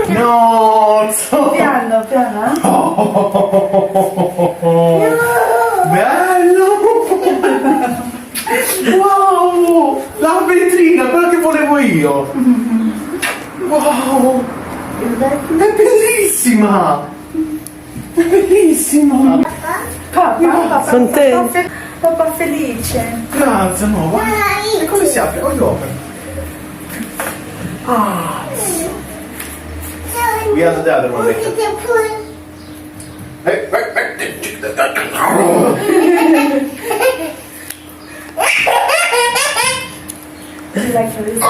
No, Piano, piano. Bello! Wow! La vetrina, quella che volevo io! Wow! È bellissima! È bellissima! Papà felice. Grazie, no, guarda. E come si apre? Voglio apre. Ah! We have the other one later. Hey, Do you like Teresa?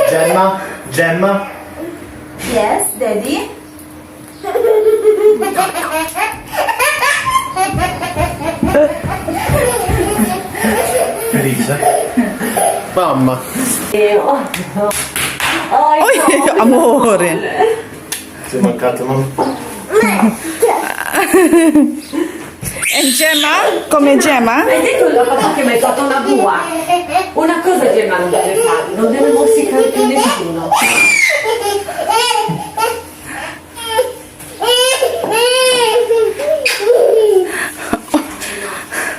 Teresa, Gemma. Yes, Daddy. Felice. Mamma. Amore. Ti è mancato, mamma? E Gemma? Come Gemma? Hai detto il papà che mi hai fatto una bua? Una cosa Gemma non deve fare, non deve morsicare più nessuno.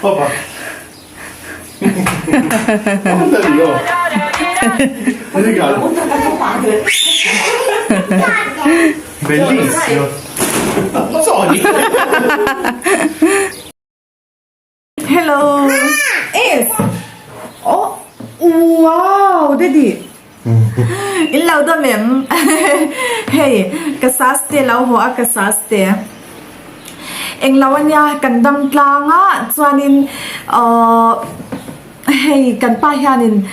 Papà. Guarda io. Regalo. Molto tuo padre. Bellissimo. Sogni. Hello. Yes. Oh, wow, Daddy. In lau da mem. Hey, kasaste lau ho a kasaste. Eng lawanya kandam tlanga chuanin hey kan pa hianin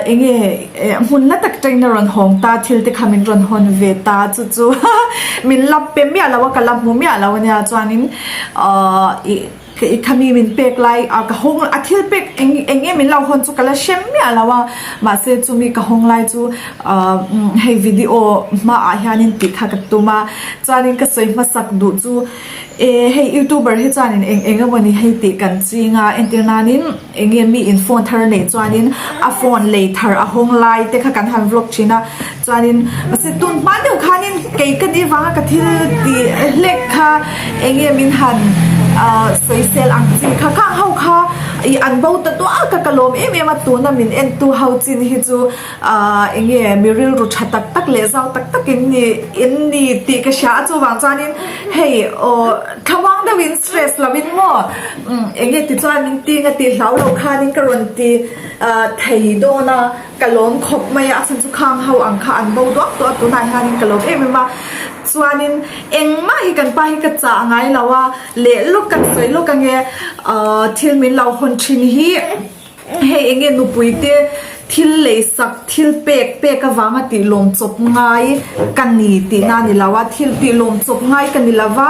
enge hun la tak train ron hong ta thil te khamin ron hon ve ta chu chu min lap pe mi alawa kalap mu mi alawa nya chuanin kami min pek lai ka hong athil pek enge min lau hon chu kala shem mi alawa ma se chu mi ka hong lai chu hey video ma a hianin ti kha ka tuma chuanin ka soi ma sak du chu hey youtuber he chuanin enge mani hei ti kan chinga internanin enge mi in phone thar nei chuanin a phone lei thar a hong lai te kha kan han vlog china chuanin mase tun pa deu khanin ke ka di wanga ka thil ti lek kha enge min han soi sel ang chi kha kha hau kha I an bau ta to ka kalom em ma tu na min en tu hau chin hi chu enge miril ru thatak tak le zau tak tak in ni ti ka sha chu wang chuanin hey o khawang da win stress la win mo enge ti chuanin ti nga ti hlau lo khanin ka ron ti thei do na kalom khop mai a chan chu khang hau ang kha an bau dok to tu nai hanin kalom em ma chuanin engma hi kan pa hi ka cha ngai lawa le luk kan soi luk kan nge thil min lau hon thin hi he enge nu puite thil le sak thil pek ka wanga ti lom chop ngai kan ni ti na ni lawa thil ti lom chop ngai kan ni lawa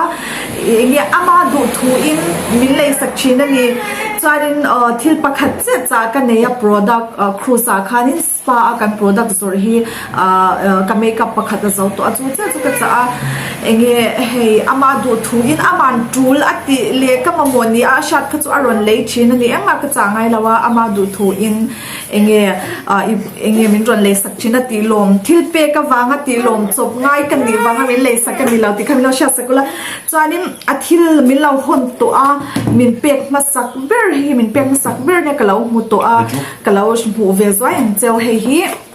enge ama du thu in min le sak china ni chuanin thil pakhat che cha ka neya product cruisa khanin spa kan product zor hi ka makeup pakhat zo to achu che chu ka cha enge hey ama du thu in aman tool ati le ka mamoni a shat kha chu aron le chin ni anga ka cha ngai lawa ama du thu in enge min ron le sak china ti lom thil pe ka wanga ti lom chop ngai kan ni wanga min le sak kan ni lau ti khamilo sha sakula chuanin athil min lau hon to a min pek ma sak ber hi min pek ma sak ber ne ka lau mu to a ka lau mu ve zoi ang cheu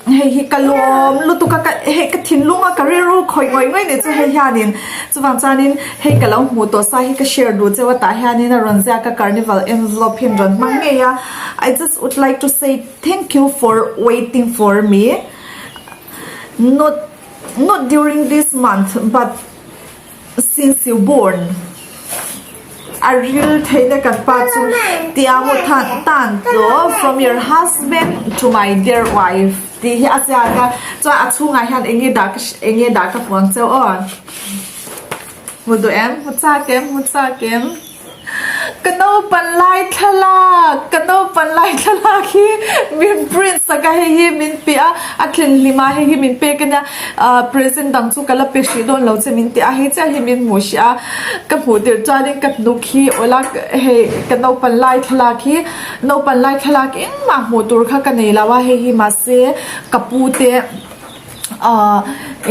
hei kalom lutu ka he ka thin lunga career khoi ngoi ne chu hei hianin chuwang chanin hei kalau mu to sa hi ka share du chewa ta hianin a ronza ka carnival envelope hin ron mange ya I just would like to say thank you for waiting for me not during this month but since you born a real thayda kan pa chu tiamo tan to from your husband to my dear wife ti hi asya ka cho achunga hian enge da ka phone cheu on mudu em mutsa kem กันเอาปันไล่ทลากกันเอาปันไล่ทลากที่มินปรินซ์ก็ให้ฮิมินเปียอาคลินลิมาให้ฮิมินเปียกันเนี่ยพรีเซนต์ดังสุกันละเปชิโดนเราจะมินเตียให้เจ้าฮิมินมูชิอากับหัวเดือดจานี่กับนุกีโอลักเฮกันเอาปันไล่ทลากีเอาปันไล่ทลากีมาหัวตัวข้ากันนี่ละว่าให้ฮิมาเซกับปูเต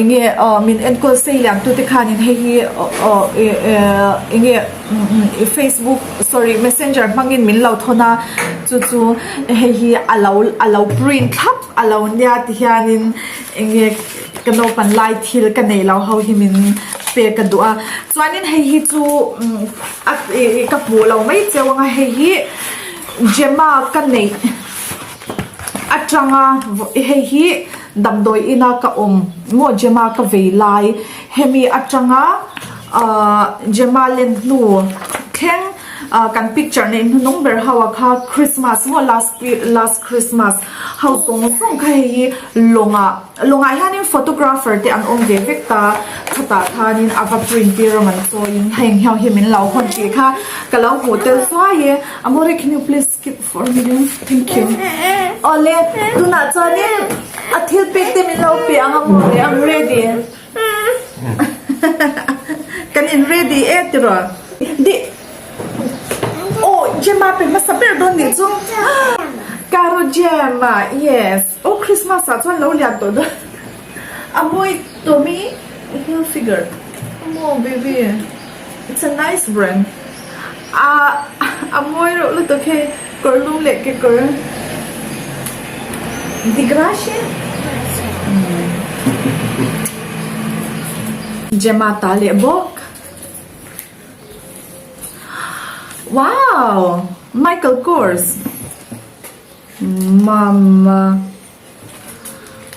เงี้ยมินเอ็นก็เสียงตัวที่ขานินให้เงี้ยFacebook sorry Messenger บางเงี้ยมินเราทนาจู่ๆให้เราปริ้นทับเราเนี่ยที่ขานินเงี้ยกันเราปันไลท์ที่กันในเราเขาให้มินเปียกันดูส่วนนี้ให้จู่กับบัวเราไม่เจอว่าให้เจมากันในอาจารย์ให้ดำโดยอินาคอมงวดเจมาคเวลัยเฮมีอาจารย์เจมาเลนนูแข่งกันพิกเจอร์ในน้องเบอร์ฮาวค่ะคริสต์มาสงวด last Christmas เฮาส่งใครลงฮานินโฟโตกราฟเฟอร์ที่อันองเวกตาขตาทานินอาฟาปรินที่เรามันโซยินให้เฮาเฮมินเราคนที่ค่ะก็เราโฮเทลสวยamore can you please skip for me thank you อ๋อเล่ดูน่าจะเนี่ยอาทิตย์เป็ดเต็มเราเปียงamore I'm ready กัน in ready ติรอดิโอ้เจมาเป็นมาสับเปอร์โดนนี่จุงการุเจมา yes โอ้คริสต์มาสส่วนเราเลี้ยงตัวด้วยamoreตัวมี heel figure amore baby it's a nice brand amore lo to ke korlum le ke kor di gracia Gemma tali bok wow Michael Kors mama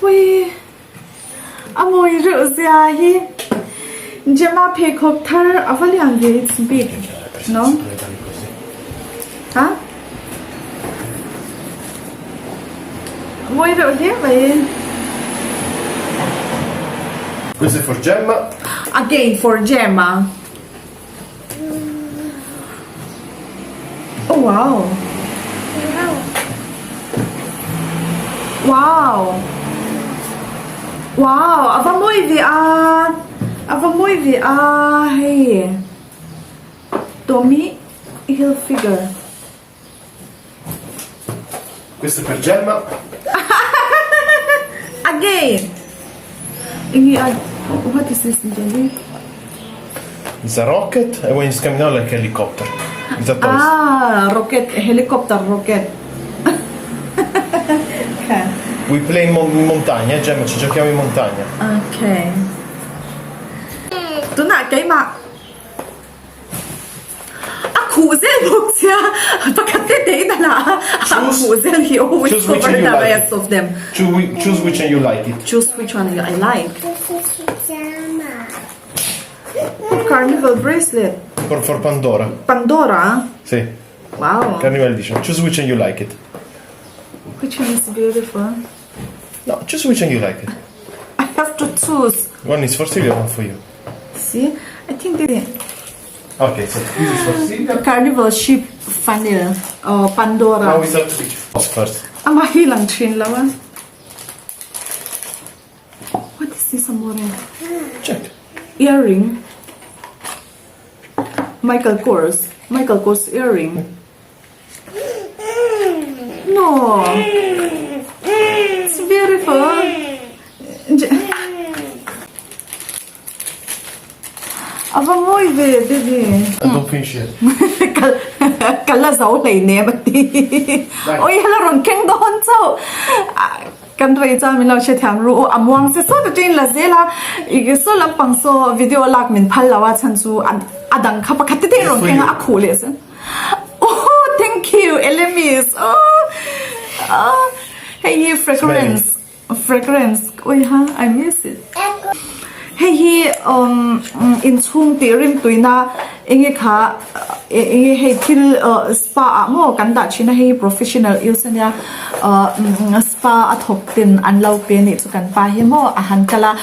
wait amore rozia hi Gemma peacock thar avalian it's big no huh vuoi vedere Questo è for Gemma. again for Gemma oh wow wow wow avamo via hey Tommy heel figure Questo è per Gemma. again what is this Jelly? It's a rocket and when it's coming out like a helicopter. It's a toy. Rocket helicopter rocket okay We play in montagna, Gemma, ci giochiamo in montagna. okay tu na cái mà cụ dễ buộc chia pakate đấy là cụ dễ he always choose which cover one you the like. rest of them Choose which one you like it. choose which one I like carnival bracelet For Pandora. Pandora Sì. wow Carnival edition. Choose which one you like it. which one is beautiful No, choose which one you like it. I have to choose One is for Silvia, one for you. see I think the Okay, so this is for Silvia. carnival ship funnel Pandora Now we start to first. Amahilang chin lawa. What is this amore? Check. Earring. Michael Kors earring. No. It's beautiful. Ava moi baby. Don't finish it. Kala zau lei ne mati. Oi hala ron keng don chau. Kan rei cha min lo che tham ru amwang se so de tin la zela ige so lam pang so video lak min phal lawa chan chu adang kha pakhat te ron keng a khule se. Oh thank you Elemis. Oh hey fragrance. Oi ha I miss it. Hey in chung tirim tuina inge kha inge hey Thil spa mo kan da china hey professional use nya spa athok tin an lau pe ni chu kan pa hi mo ahan kala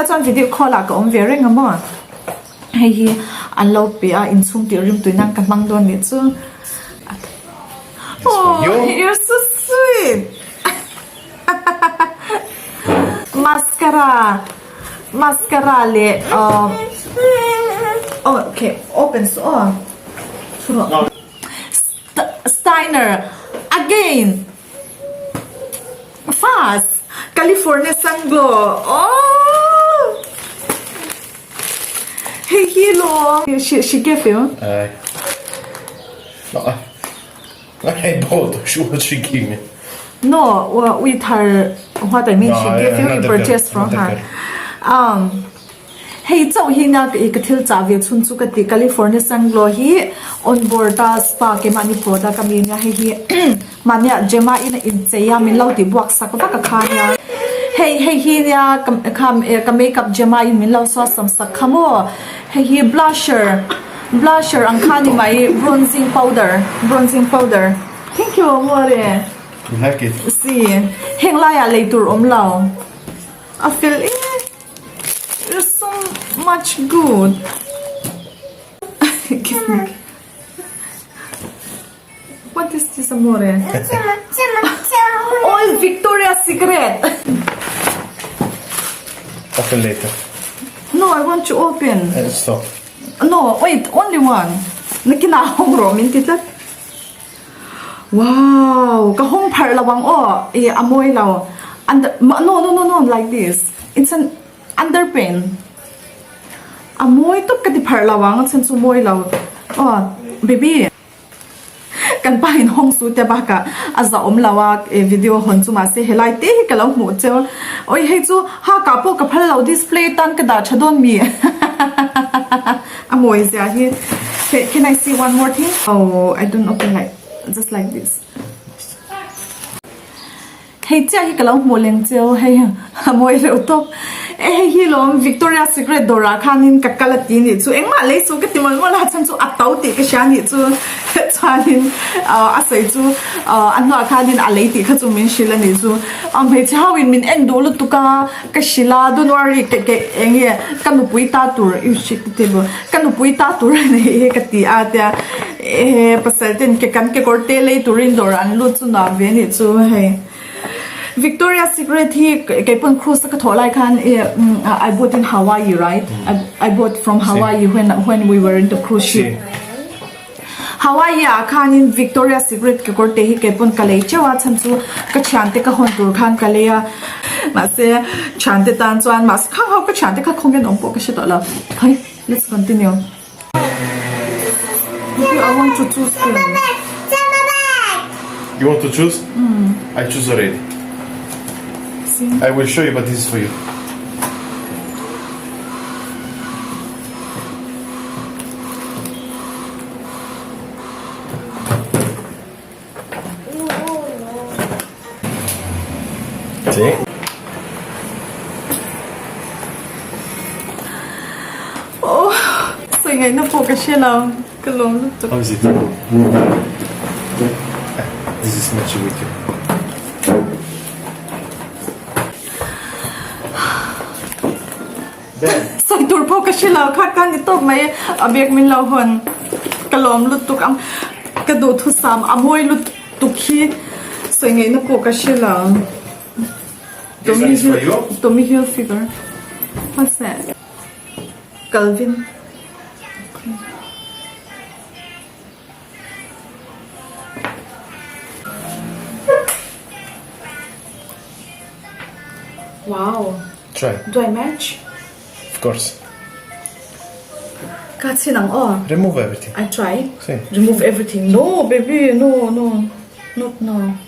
chon video call la ka om vering mo Hey hi alo pe a in chung ti rim tu nang ka mang don ni chu. Oh, you. you're so sweet. Mascara le oh, okay, open so No. Steiner again. Fast. California Sun Glow. Oh. Hey, hello. She gave you. No, I bought. What she gave me? No, with her. What I mean, No, she gave you. You another purchased girl, from her. another Hey, so he na ikatil chavi chun chu ka ti California Sun Glow hi on board ta spa ke mani poda kami nya hi mania jema in cheya min lo ti buak sak ba ka khanya. Hey hi nya kam makeup jema in min lo so sam sak khamo. Hey hi blusher ang khani mai bronzing powder. Thank you more. You like it? See, heng la ya leitur lao. I feel you're so much good. Give me. What is this, amore? Oh, it's Victoria's Secret. Open later. No, I want to open. Stop. No, wait, only one. Nakinahong ro mintit la. Wow, kahong par lawang amoy law. No, like this. It's an underpaint. Amoy to kati par lawang sen sumoy law. Oh, baby. Kan pahin hong su te baka aza lawa video hon chu ma se helai te hi kalaw mu che. Oi hei chu ha ka po ka phal law display tan ka da chadon mi. Amoy zia hi. Can I see one more thing? Oh, I don't open like just like this. Hey, tia hi kalau mo leng cheo hey moi re utop hi lom Victoria's Secret dora khanin kakalati ni chu engma le su ka timol mola chan chu atau ti ka shani chu chanin asai chu anwa khanin alei ti kha chu min shila ni chu he chawin min en dolu tuka ka shila don't worry ke engi kanu puita tur you shit tebo kanu puita tur ne he ka ti a tia pasal ten ke kan ke korte le turin doran lu chu na ve ni chu hey Victoria's Secret he kapon cruise ka tholai khan I bought in Hawaii, right? I bought from Hawaii when we were in the cruise ship. Hawaii khan in Victoria's Secret ke korte hi kapon kalei chawa chanchu ka chante ka hon tur khan kalea ma se chante tan chuan mas kha ha ka chante ka khongen ompo ka shitola. Hey, let's continue. Maybe I want to choose them. You want to choose? I choose already. I will show you, but this is for you. See? Oh, so ngay na focus siya lang. Kalong. How is it? This is matching with you. So tur po ka siya lang. Kakan ito may abiyag min lauhon. Kalom lutuk ang kado to sam. Amoy lutuk hi. So ngay na po ka siya lang. This one is for you? Tommy Hilfiger. What's that? Calvin. Wow. Try. Do I match? Of course. Kasi nang Remove everything. I try. See. Remove everything. No, baby. No. Not now.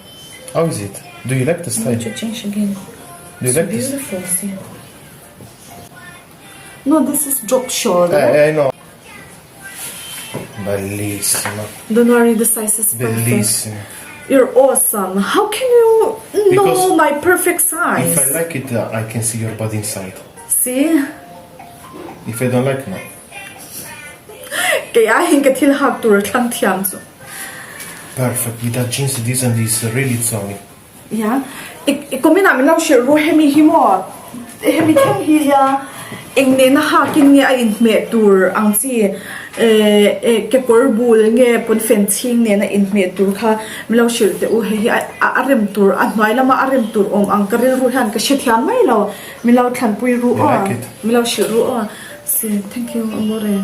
How is it? Do you like the I style? want to change again. Do you like this? Beautiful. See. No, this is drop shoulder. I know. Bellissimo. Don't worry, the size is perfect. Bellissimo. You're awesome. How can you know Because my perfect size? If I like it, I can see your body inside. See? If I don't like, no. Kaya hinga til hak tur tlang tiang so. Perfect. With that jeans, this and this, really Tommy. Yeah. Ikomi namin lang siya ro hemi himo. Hemi tang hi ya. eng ne na ha kin nge a in me tur ang chi ke korbul nge pon fencing ne na in me tur kha milo shir te u he a rem tur a hnai lama a rem tur om ang karil ru han ka shethiam mai lo milo than pui ru I like it. milo shir ru see thank you amore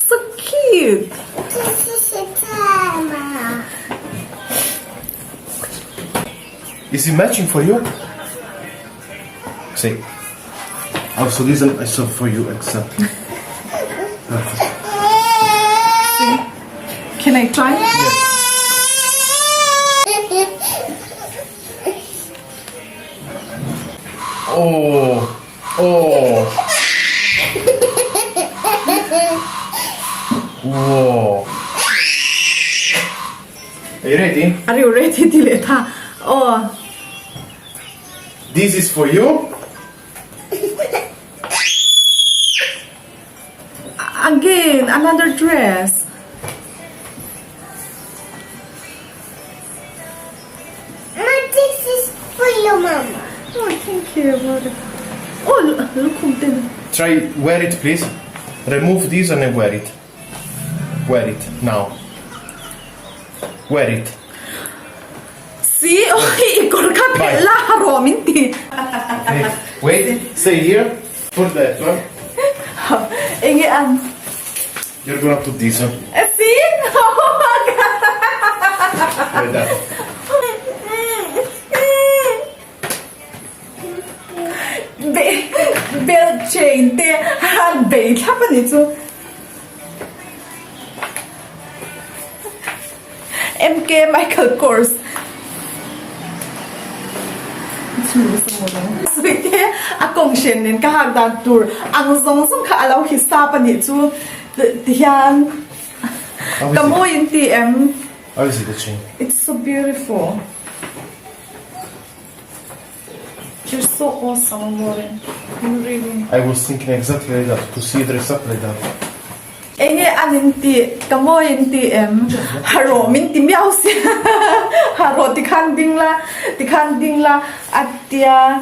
so cute Is it matching for you? See. Also, this I saw for you exactly. Perfect. can I try Oh, oh. Whoa. Are you ready? are you ready Dileta oh This is for you. again another dress This is for you, Mama. oh thank you amore oh look who did it. Try wear it, please. Remove this and then wear it. Wear it now. Wear it. See, oh, ikor ka pela haro minti. Okay. Wait. Stay here. Put that one. Inge an. You're gonna put this on. See? Oh my Like that. god. Bell chain te han bay ka pa ni chu. MK Michael Kors. Sweetie, akong shen nen ka hak dan tur. Ang zong zong ka alaw hisa pa ni chu. Diyan. How is Kamo it? yung TM. How is it the chain? It's so beautiful. You're so awesome, amore. You really. I was thinking exactly like that. To see dress up like that. Enge aninti, kamo yung TM. Haro, minti miyaw siya. Haro, tikhanding la, at tiya.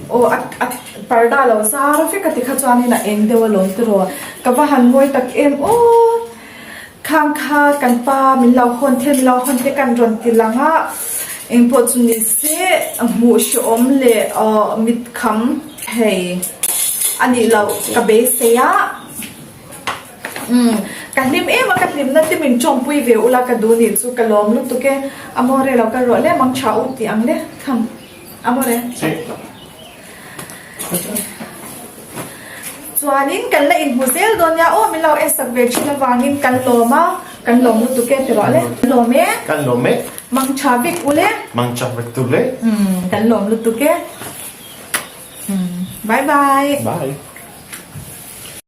O, at parda law, sa harafi ka tikhatswani na ende walong tiro. Kabahan mo'y tak-em, oh, kang ka, kan pa, minlaw honte kan ron tilanga. Eng po chuni se, mu siom le, mit kam, hey. Ani law kabe seya kahlim makahlim na timin chompui ve ula ka duni chu kalom lu tuke amore law ka ro le mang cha uti ang le kham amore See? chuanin kan la in husel don ya o milaw esak ve chila wangin kan lom lu tuke ti ro le lome Calome. mang cha vik ule Mancha vectule. kan lom lu tuke bye bye Bye.